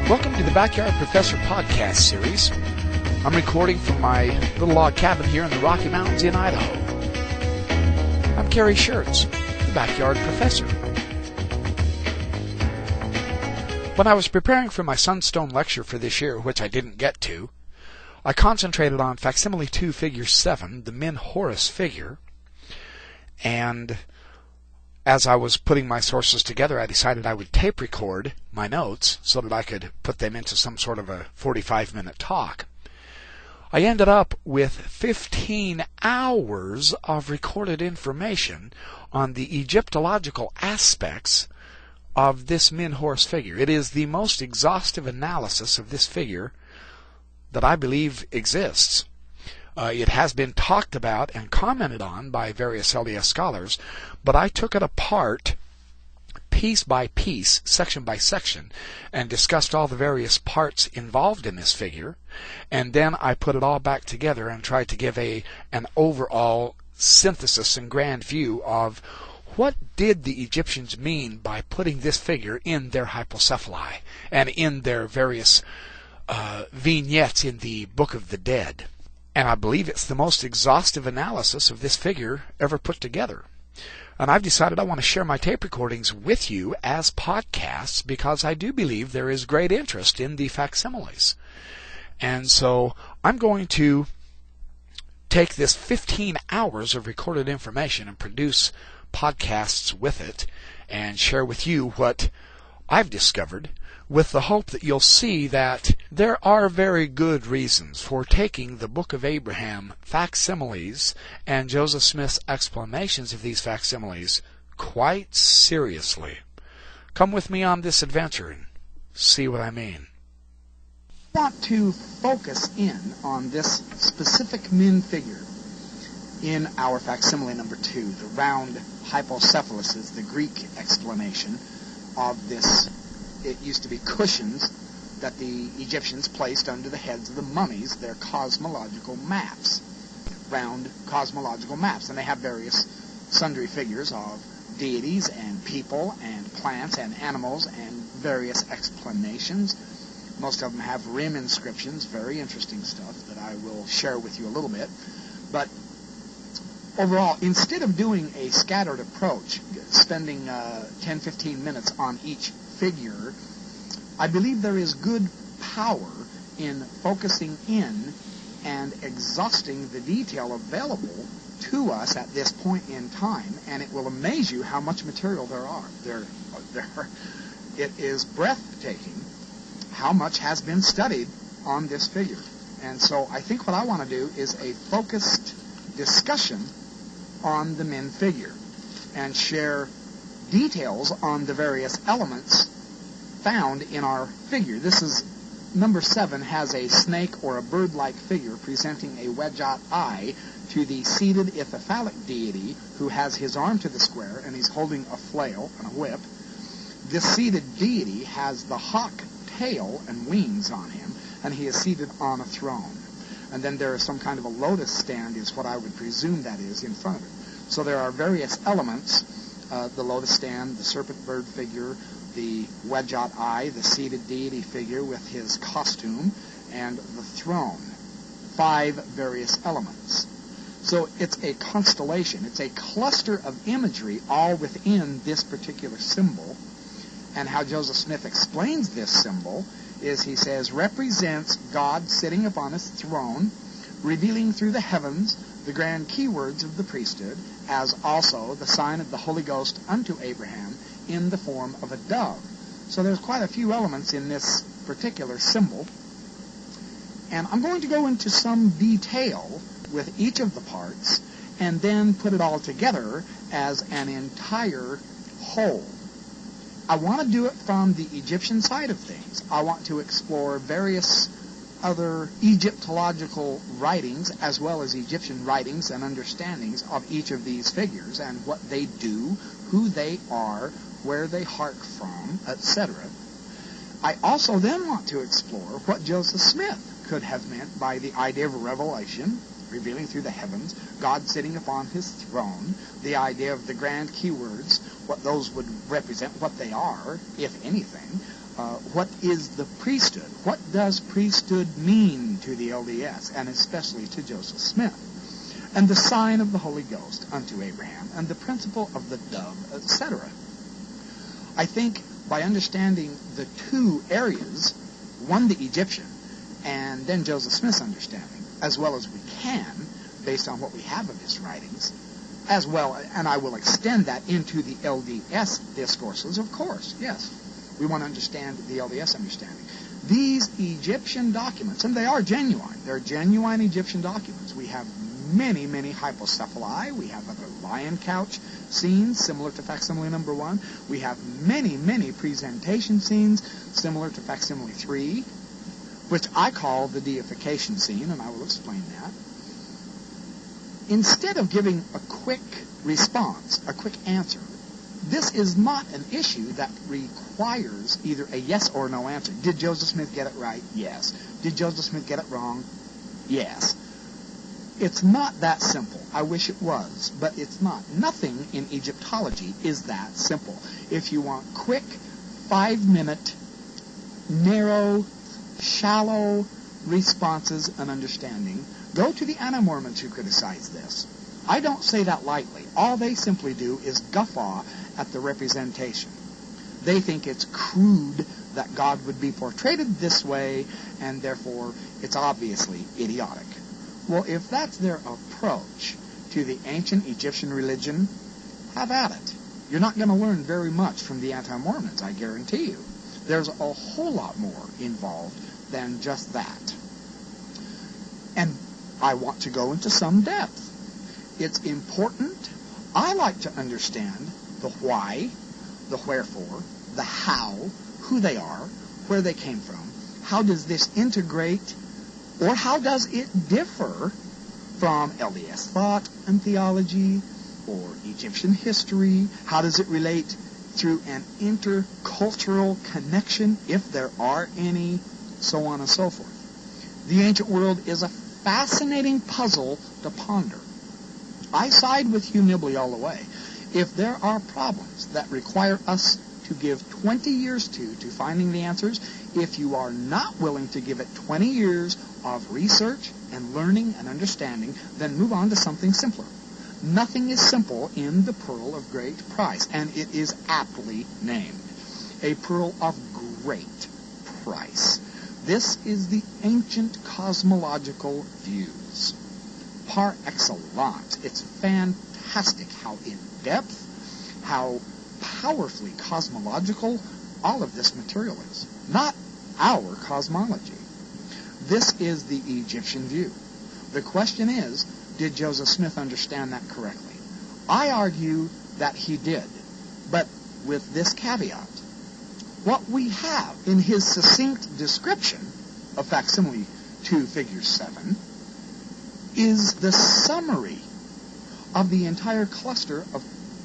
Welcome to the Backyard Professor podcast series. I'm recording from my little log cabin here in the Rocky Mountains in Idaho. I'm Kerry Schertz, the Backyard Professor. When I was preparing for my Sunstone lecture for this year, which I didn't get to, I concentrated on Facsimile 2, Figure 7, the Min-Horus figure, and as I was putting my sources together, I decided I would tape record my notes so that I could put them into some sort of a 45-minute talk. I ended up with 15 hours of recorded information on the Egyptological aspects of this Min-Horus figure. It is the most exhaustive analysis of this figure that I believe exists. It has been talked about and commented on by various LDS scholars, but I took it apart piece by piece, section by section, and discussed all the various parts involved in this figure, and then I put it all back together and tried to give an overall synthesis and grand view of what did the Egyptians mean by putting this figure in their hypocephali and in their various vignettes in the Book of the Dead. And I believe it's the most exhaustive analysis of this figure ever put together. And I've decided I want to share my tape recordings with you as podcasts because I do believe there is great interest in the facsimiles. And so I'm going to take this 15 hours of recorded information and produce podcasts with it and share with you what I've discovered, with the hope that you'll see that there are very good reasons for taking the Book of Abraham facsimiles and Joseph Smith's explanations of these facsimiles quite seriously. Come with me on this adventure and see what I mean. I want to focus in on this specific Min figure in our facsimile number 2. The round hypocephalus is the Greek explanation of this. It used to be cushions that the Egyptians placed under the heads of the mummies, their cosmological maps, round cosmological maps. And they have various sundry figures of deities and people and plants and animals and various explanations. Most of them have rim inscriptions, very interesting stuff that I will share with you a little bit. But overall, instead of doing a scattered approach, spending 10-15 minutes on each figure, I believe there is good power in focusing in and exhausting the detail available to us at this point in time, and it will amaze you how much material there are. It is breathtaking how much has been studied on this figure. And so I think what I want to do is a focused discussion on the Min figure and share details on the various elements found in our figure. This is number 7, has a snake or a bird-like figure presenting a wedge-out eye to the seated ithyphallic deity who has his arm to the square and he's holding a flail and a whip. This seated deity has the hawk tail and wings on him, and he is seated on a throne. And then there is some kind of a lotus stand, is what I would presume that is, in front of it. So there are various elements, the lotus stand, the serpent bird figure, the wedge-out eye, the seated deity figure with his costume, and the throne. 5 various elements. So it's a constellation. It's a cluster of imagery all within this particular symbol. And how Joseph Smith explains this symbol is, he says, represents God sitting upon his throne, revealing through the heavens the grand keywords of the priesthood, as also the sign of the Holy Ghost unto Abraham in the form of a dove. So there's quite a few elements in this particular symbol. And I'm going to go into some detail with each of the parts and then put it all together as an entire whole. I want to do it from the Egyptian side of things. I want to explore various other Egyptological writings as well as Egyptian writings and understandings of each of these figures and what they do, who they are, where they hark from, etc. I also then want to explore what Joseph Smith could have meant by the idea of revelation, revealing through the heavens, God sitting upon his throne, the idea of the grand keywords, what those would represent, what they are, if anything, what is the priesthood? What does priesthood mean to the LDS, and especially to Joseph Smith? And the sign of the Holy Ghost unto Abraham, and the principle of the dove, etc. I think by understanding the two areas, one the Egyptian, and then Joseph Smith's understanding, as well as we can, based on what we have of his writings, as well, and I will extend that into the LDS discourses, of course, yes. We want to understand the LDS understanding. These Egyptian documents, and they are genuine. They're genuine Egyptian documents. We have many, many hypocephali. We have other lion couch scenes similar to facsimile number 1. We have many, many presentation scenes similar to facsimile 3, which I call the deification scene, and I will explain that. Instead of giving a quick response, a quick answer, this is not an issue that requires either a yes or no answer. Did Joseph Smith get it right? Yes. Did Joseph Smith get it wrong? Yes. It's not that simple. I wish it was, but it's not. Nothing in Egyptology is that simple. If you want quick, 5-minute, narrow, shallow responses and understanding, go to the Anti-Mormons who criticize this. I don't say that lightly. All they simply do is guffaw at the representation. They think it's crude that God would be portrayed this way, and therefore it's obviously idiotic. Well, if that's their approach to the ancient Egyptian religion, have at it. You're not going to learn very much from the Anti-Mormons, I guarantee you. There's a whole lot more involved than just that. And I want to go into some depth. It's important. I like to understand the why, the wherefore, the how, who they are, where they came from. How does this integrate, or how does it differ from LDS thought and theology, or Egyptian history? How does it relate through an intercultural connection, if there are any, so on and so forth? The ancient world is a fascinating puzzle to ponder. I side with Hugh Nibley all the way. If there are problems that require us to give 20 years to finding the answers, if you are not willing to give it 20 years of research and learning and understanding, then move on to something simpler. Nothing is simple in the pearl of great price, and it is aptly named. A pearl of great price. This is the ancient cosmological views. Par excellence. It's fantastic how in-depth, how powerfully cosmological all of this material is. Not our cosmology. This is the Egyptian view. The question is, did Joseph Smith understand that correctly? I argue that he did, but with this caveat. What we have in his succinct description of Facsimile 2, Figure 7, is the summary of the entire cluster of